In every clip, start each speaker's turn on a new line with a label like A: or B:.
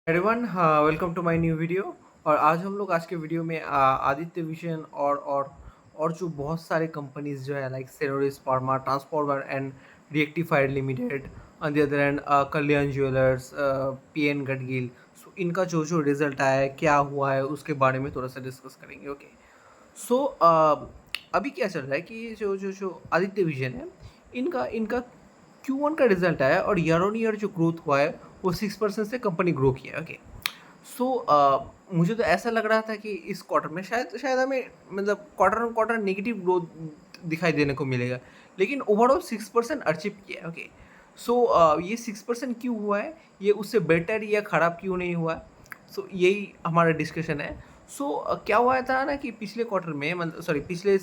A: Everyone, हाँ, welcome to my new video. और आज हम लोग आज के वीडियो में आदित्य विजन और जो बहुत सारे कंपनीज जो है लाइक सेरोरिस pharma, transformer and rectified limited, on the other end Kalyan jewellers, PN Gadgil. So इनका जो जो रिजल्ट आया है, क्या हुआ है, उसके बारे में थोड़ा सा डिस्कस करेंगे। ओके। सो अभी क्या चल रहा है कि जो जो जो आदित्य विजन है, इनका इनका Q1 का रिजल्ट आया और ईयर ऑन ईयर जो ग्रोथ हुआ है वो 6% से कंपनी ग्रो किया है। ओके। सो मुझे तो ऐसा लग रहा था कि इस क्वार्टर में शायद शायद हमें मतलब quarter on quarter negative growth दिखाई देने को मिलेगा, लेकिन ओवरऑल 6% अचीव किया है। ओके। सो ये 6% क्यों हुआ है, ये उससे बेटर या ख़राब क्यों नहीं हुआ। सो यही हमारा डिस्कशन है। सो क्या हुआ था ना कि पिछले क्वार्टर में मतलब सॉरी पिछले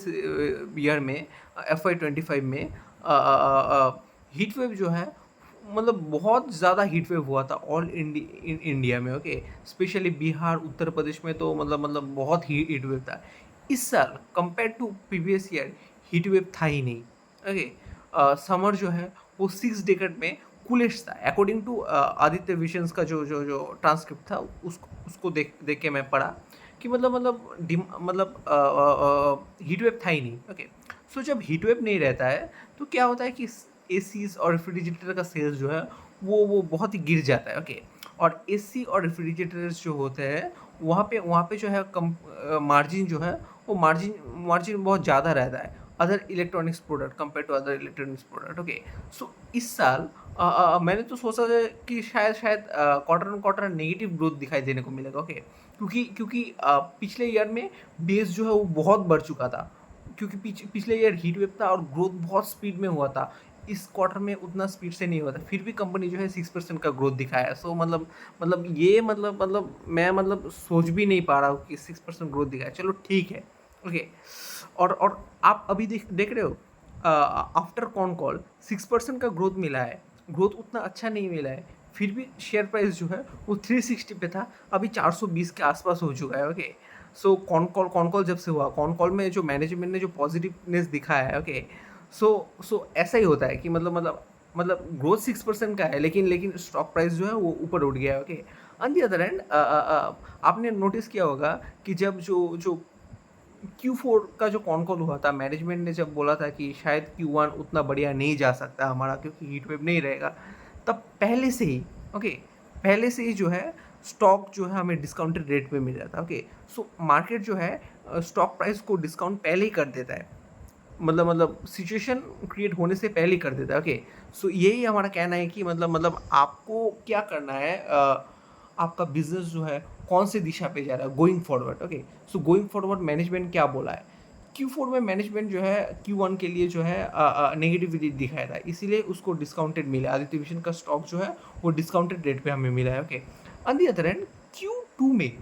A: ईयर में FY25 में हीट वेव जो है मतलब बहुत ज़्यादा हीट वेव हुआ था ऑल इंडिया में। ओके। स्पेशली बिहार, उत्तर प्रदेश में तो मतलब बहुत हीट वेव था। इस साल compare to previous year heat wave था ही नहीं। ओके। समर जो है वो 6 डेकेड में कूलेस्ट था अकॉर्डिंग टू आदित्य विजन्स का जो जो जो ट्रांसक्रिप्ट था, उसको उसको देख देख के मैं पढ़ा कि हीट वेव था ही नहीं। ओके। सो जब हीट वेव नहीं रहता है तो क्या होता है कि एसीज और रेफ्रिजरेटर का सेल्स जो है वो बहुत ही गिर जाता है। ओके। और एसी और रेफ्रिजरेटर्स जो होते हैं वहाँ पे जो है कम मार्जिन जो है वो मार्जिन मार्जिन बहुत ज़्यादा रहता है other electronics product compare to other electronics product. Okay. So इस साल मैंने तो सोचा था कि शायद quarter on quarter negative growth दिखाई देने को मिलेगा। ओके। क्योंकि पिछले ईयर में बेस जो है वो बहुत बढ़ चुका था, क्योंकि पिछले ईयर हीट वेव था और ग्रोथ बहुत स्पीड में हुआ था। इस क्वार्टर में उतना स्पीड से नहीं हुआ था, फिर भी कंपनी जो है 6% का ग्रोथ दिखाया। सो मैं सोच भी नहीं पा रहा हूँ कि 6% ग्रोथ दिखाया। चलो ठीक है। ओके। और आप अभी देख देख रहे हो आफ्टर कॉन कॉल 6% का ग्रोथ मिला है। ग्रोथ उतना अच्छा नहीं मिला है, फिर भी शेयर प्राइस जो है वो 360 पे था, अभी 420 के आसपास हो चुका है। ओके। सो कॉन कॉल जब से हुआ, कॉन कॉल में जो मैनेजमेंट ने जो पॉजिटिवनेस दिखाया है। ओके। सो ऐसा ही होता है कि मतलब ग्रोथ 6% का है, लेकिन लेकिन स्टॉक प्राइस जो है वो ऊपर उठ गया है। Okay. On the other and आपने नोटिस किया होगा कि जब जो जो Q4 का जो कॉन कॉल हुआ था, मैनेजमेंट ने जब बोला था कि शायद Q1 उतना बढ़िया नहीं जा सकता हमारा क्योंकि हीट वेव नहीं रहेगा, तब पहले से ही ओके पहले से ही जो है स्टॉक जो है हमें डिस्काउंटेड रेट पे मिल जाता है। ओके। सो मार्केट जो है स्टॉक प्राइस को डिस्काउंट पहले ही कर देता है, मतलब सिचुएशन क्रिएट होने से पहले ही कर देता है। ओके। सो यही हमारा कहना है कि मतलब आपको क्या करना है, आपका बिजनेस जो है कौन से दिशा पे जा रहा है going forward. Okay. So going forward management क्या बोला है, Q4 में मैनेजमेंट जो है Q1 के लिए जो है नेगेटिविटी दिखाया था, इसीलिए उसको डिस्काउंटेड मिला। आदित्य विजन का स्टॉक जो है वो डिस्काउंटेड रेट पे हमें मिला है। Okay. On the other and Q2 में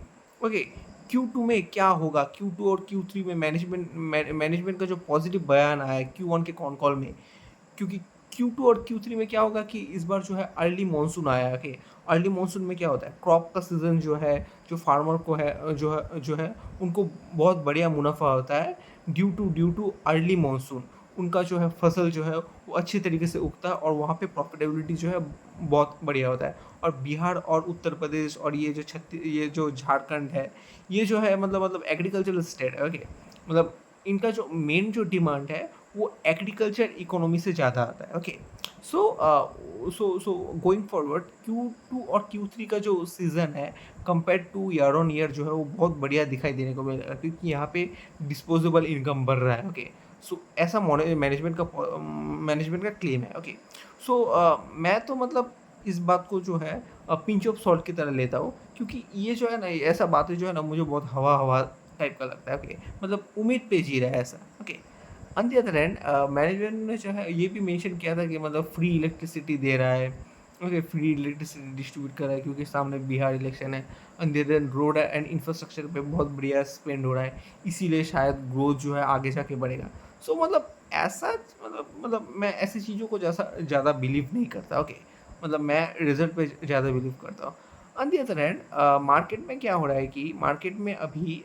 A: ओके Q2 में क्या होगा, Q2 और Q3 में मैनेजमेंट का जो पॉजिटिव बयान आया है Q1 के कॉन कॉल में, क्योंकि Q2 और Q3 में क्या होगा कि इस बार जो है अर्ली मानसून आया है। ओके। अर्ली मानसून में क्या होता है, क्रॉप का सीज़न जो है, जो फार्मर को है जो है उनको बहुत बढ़िया मुनाफा होता है ड्यू टू अर्ली मानसून। उनका जो है फसल जो है वो अच्छी तरीके से उगता है और वहाँ पे प्रॉफिटेबिलिटी जो है बहुत बढ़िया होता है। और बिहार और उत्तर प्रदेश और ये जो झारखंड है, ये जो है मतलब एग्रीकल्चरल स्टेट है। ओके। मतलब इनका जो मेन जो डिमांड है वो एग्रीकल्चर इकोनॉमी से ज़्यादा आता है। Okay. So going forward Q2 और Q3 का जो सीज़न है compare two year on year जो है वो बहुत बढ़िया दिखाई देने को मिलेगा, क्योंकि यहाँ पे डिस्पोजेबल इनकम बढ़ रहा है। ओके। सो ऐसा मैनेजमेंट का क्लेम है। ओके। सो मैं तो मतलब इस बात को जो है पिंच ऑफ सॉल्ट की तरह लेता हूँ, क्योंकि ये जो है ना, ये ऐसा बातें जो है ना मुझे बहुत हवा हवा टाइप का लगता है। ओके। मतलब उम्मीद पे जी रहा है ऐसा। Okay. On the other hand management ने जो है ये भी मेंशन किया था कि मतलब फ्री इलेक्ट्रिसिटी दे रहा है। ओके। फ्री इलेक्ट्रिसिटी डिस्ट्रीब्यूट कर रहा है क्योंकि सामने बिहार इलेक्शन है। On the other hand road and infrastructure पे बहुत बढ़िया स्पेंड हो रहा है, इसीलिए शायद ग्रोथ जो है आगे जाके बढ़ेगा। सो मतलब ऐसा मतलब मैं ऐसी चीज़ों को जैसा ज़्यादा बिलीव नहीं करता। ओके। मतलब मैं रिजल्ट पे ज़्यादा बिलीव करता हूँ। On the other hand market में क्या हो रहा है कि मार्केट में अभी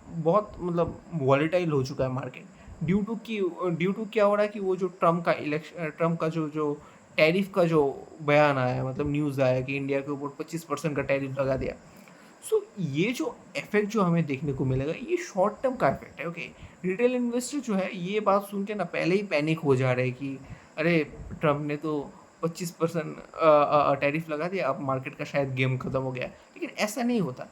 A: बहुत मतलब वॉलेटाइल हो चुका है मार्केट, ड्यू टू क्या हो रहा है कि वो जो ट्रम्प का जो टैरिफ का जो बयान आया, मतलब न्यूज़ आया कि इंडिया के ऊपर 25% का टैरिफ लगा दिया। सो ये जो इफेक्ट जो हमें देखने को मिलेगा, ये शॉर्ट टर्म का इफेक्ट है। ओके, रिटेल इन्वेस्टर जो है ये बात सुन के ना पहले ही पैनिक हो जा रहे हैं कि अरे, ट्रम्प ने तो 25% टैरिफ लगा दिया, अब मार्केट का शायद गेम खत्म हो गया। लेकिन ऐसा नहीं होता।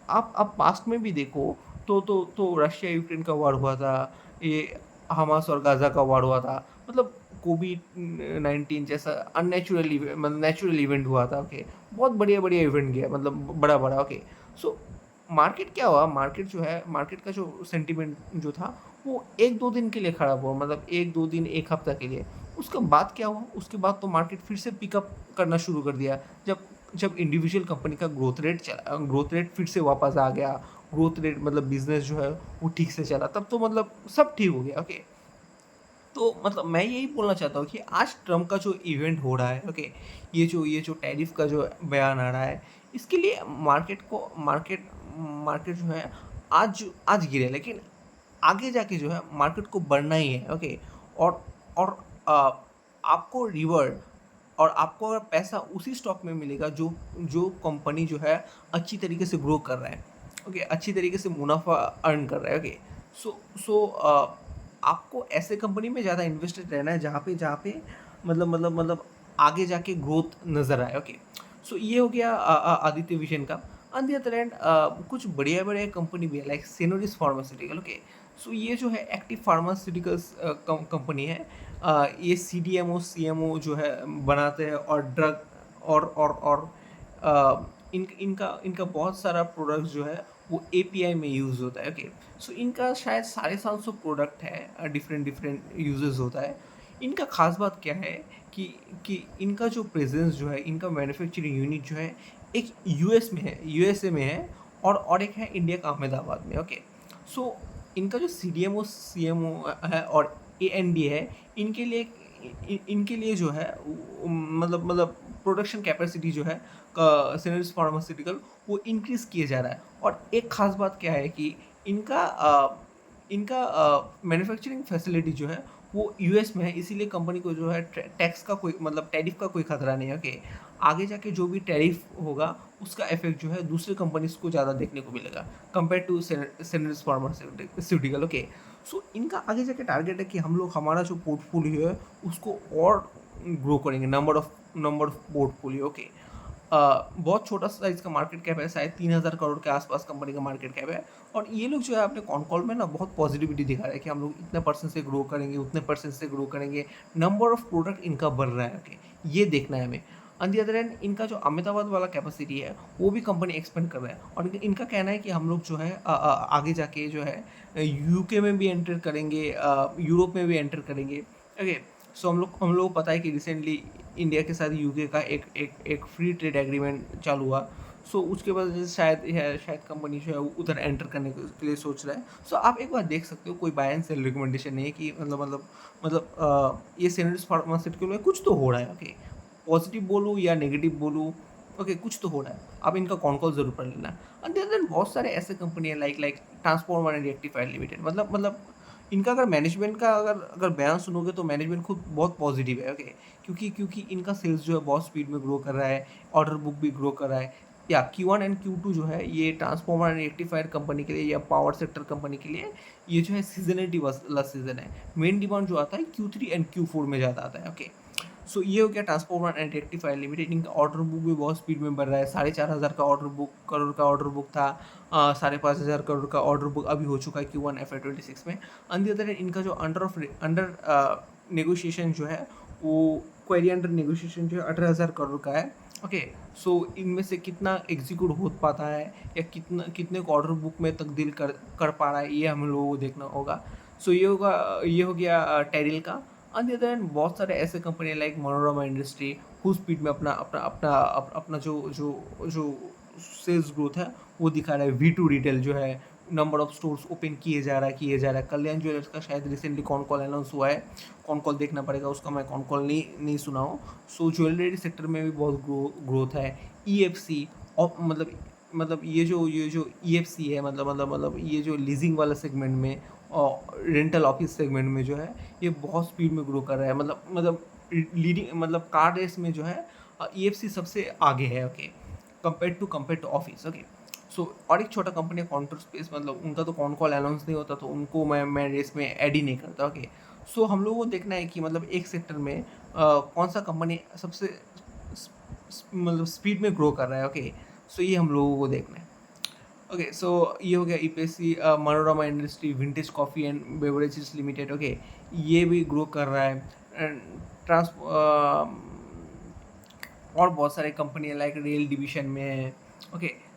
A: आप पास्ट में भी देखो तो रशिया यूक्रेन का वार हुआ था, ये हमास और गाज़ा का वार हुआ था, मतलब कोविड-19 जैसा अननेचुरल मतलब नेचुरल इवेंट हुआ था। ओके, बहुत बढ़िया-बढ़िया इवेंट गया, मतलब बड़ा-बड़ा। ओके, सो मार्केट क्या हुआ, मार्केट जो है, मार्केट का जो सेंटिमेंट जो था, वो 1-2 दिन के लिए खराब हुआ, मतलब 1-2 दिन, 1 हफ्ता के लिए। उसके बाद क्या हुआ, उसके बाद तो मार्केट फिर से पिकअप करना शुरू कर दिया, जब जब इंडिविजुअल कंपनी का ग्रोथ रेट फिर से वापस आ गया, ग्रोथ रेट मतलब बिज़नेस जो है वो ठीक से चला, तब तो मतलब सब ठीक हो गया। ओके, तो मतलब मैं यही बोलना चाहता हूँ कि आज ट्रम्प का जो इवेंट हो रहा है, ओके, ये जो टैरिफ का जो बयान आ रहा है, इसके लिए मार्केट मार्केट जो है आज गिरे, लेकिन आगे जाके जो है मार्केट को बढ़ना ही है। ओके, और आ, आपको रिवर्ड और आपको अगर पैसा उसी स्टॉक में मिलेगा जो जो कंपनी जो है अच्छी तरीके से ग्रो कर रहा है। ओके, अच्छी तरीके से मुनाफा अर्न कर रहा है। ओके, सो आपको ऐसे कंपनी में ज़्यादा इन्वेस्टेड रहना है जहाँ पे मतलब आगे जाके ग्रोथ नज़र आए। ओके, सो ये हो गया आदित्य विजन का। ऑन द अदर एंड कुछ बढ़िया बढ़िया कंपनी भी है, लाइक सिनोरिस फार्मास्यूटिकल। ओके, सो ये जो है एक्टिव फार्मास्यूटिकल्स कंपनी है। ये सीडीएमओ सीएमओ जो है बनाते हैं, और ड्रग और इनका इनका बहुत सारा प्रोडक्ट जो है वो एपीआई में यूज़ होता है। ओके, सो इनका शायद 750 प्रोडक्ट है, डिफरेंट डिफरेंट यूजेस होता है। इनका खास बात क्या है कि इनका जो प्रेजेंस जो है, इनका मैन्युफैक्चरिंग यूनिट जो है, एक यूएस में है, यूएसए में है, और एक है इंडिया का अहमदाबाद में। ओके, सो इनका जो सीडीएमओ सीएमओ है और एएनडी है, इनके लिए इनके लिए जो है मतलब प्रोडक्शन कैपेसिटी जो है सिनर्जिस फार्मास्यूटिकल, वो इंक्रीज़ किए जा रहा है। और एक ख़ास बात क्या है कि इनका इनका मैन्युफैक्चरिंग फैसिलिटी जो है वो यूएस में है, इसीलिए कंपनी को जो है टैक्स का कोई मतलब टैरिफ का कोई खतरा नहीं है। ओके, आगे जाके जो भी टैरिफ होगा उसका इफेक्ट जो है दूसरे कंपनीज को ज़्यादा देखने को मिलेगा compare to synergids pharmaceutical. Okay, सो इनका आगे जाके टारगेट है कि हम लोग हमारा जो पोर्टफोलियो है उसको और ग्रो करेंगे, नंबर ऑफ पोर्टफोलियो। ओके, बहुत छोटा साइज़ का मार्केट कैप है, शायद 3000 करोड़ के आसपास कंपनी का मार्केट कैप है। और ये लोग जो है अपने कॉन कॉल में ना बहुत पॉजिटिविटी दिखा रहे हैं कि हम लोग इतने परसेंट से ग्रो करेंगे, उतने परसेंट से ग्रो करेंगे, नंबर ऑफ प्रोडक्ट इनका बढ़ रहा है। ओके, ये देखना है हमें। ऑन दी अदर एंड इनका जो अहमदाबाद वाला कैपेसिटी है वो भी कंपनी एक्सपेंड कर रहा है, और इनका कहना है कि हम लोग जो है आगे जाके जो है यूके में भी एंटर करेंगे, यूरोप में भी एंटर करेंगे। ओके, सो हम लोग पता है कि रिसेंटली इंडिया के साथ यूके का एक फ्री ट्रेड एग्रीमेंट चालू हुआ। सो उसके बाद शायद कंपनी जो है वो उधर एंटर करने के लिए सोच रहा है। सो आप एक बार देख सकते हो, कोई बाय एंड सेल रिकमेंडेशन नहीं है कि ये सिनर्जिस फार्मास्यूटिकल में कुछ तो हो रहा है। ओके, पॉजिटिव बोलूँ या नेगेटिव बोलूँ, ओके, कुछ तो हो रहा है। आप इनका कॉन कॉल ज़रूर पढ़ लेना। एंड देन बहुत सारे ऐसे कंपनी है, like transformer and rectifier limited. मतलब इनका अगर मैनेजमेंट का अगर बयान सुनोगे तो मैनेजमेंट खुद बहुत पॉजिटिव है। ओके, क्योंकि इनका सेल्स जो है बहुत स्पीड में ग्रो कर रहा है, ऑर्डर बुक भी ग्रो कर रहा है। या Q1 एंड Q2 जो है ये ट्रांसफॉर्मर एंड रेक्टिफायर कंपनी के लिए या पावर सेक्टर कंपनी के लिए ये जो है सीजनिटी वाला सीजन है। मेन डिमांड जो आता है Q3 एंड Q4 में ज़्यादा आता है। ओके, सो ये हो गया ट्रांसफॉर्मर एंड रेक्टिफायर लिमिटेड। इनका ऑर्डर बुक भी बहुत स्पीड में बढ़ रहा है, 4500 का ऑर्डर बुक करोड़ का ऑर्डर बुक था, 5500 करोड़ का ऑर्डर बुक अभी हो चुका है Q1 FY26 में। ऑन दी अदर इनका जो अंडर नेगोशिएशन जो है वो क्वेरी अंडर नेगोशिएशन जो है 18,000 करोड़ का है। ओके, सो इनमें से कितना एग्जीक्यूट हो पाता है या कितने को ऑर्डर बुक में तब्दील कर पा रहा है, ये हम लोगों को देखना होगा। सो ये हो गया टेरिल का। ऑन द अदर हैंड बहुत सारे ऐसे company like Manorama industry who speed में अपना जो सेल्स ग्रोथ है वो दिखा रहा है। V2 रिटेल जो है नंबर ऑफ स्टोर्स ओपन किए जा रहा है। कल्याण ज्वेलर्स का शायद रिसेंटली कॉन कॉल अनाउंस हुआ है, कॉन कॉल देखना पड़ेगा उसका, मैं कॉन कॉल नहीं सुना हूँ। सो ज्वेलरी सेक्टर में भी बहुत ग्रोथ है। EFC और मतलब ये जो EFC है, मतलब ये जो लीजिंग वाला सेगमेंट में और रेंटल ऑफिस सेगमेंट में जो है ये बहुत स्पीड में ग्रो कर रहा है। मतलब लीडिंग मतलब कार रेस में जो है ईएफसी सबसे आगे है, okay, compare to office, okay. So और एक छोटा कंपनी है काउंटर स्पेस, मतलब उनका तो कौन कॉल अनाउंस नहीं होता, तो उनको मैं रेस में ऐड ही नहीं करता, ओके। सो हम लोगों को देखना है कि मतलब एक सेक्टर में कौन सा कंपनी सबसे मतलब स्पीड में ग्रो कर रहा है, ओके। सो ये हम लोगों को देखना है, ओके। सो ये हो गया EPSC, Manorama industry, vintage coffee and beverages limited, okay, ये भी ग्रो कर रहा है। एंड ट्रांस और बहुत सारे कंपनी लाइक रेल डिवीजन में है, ओके।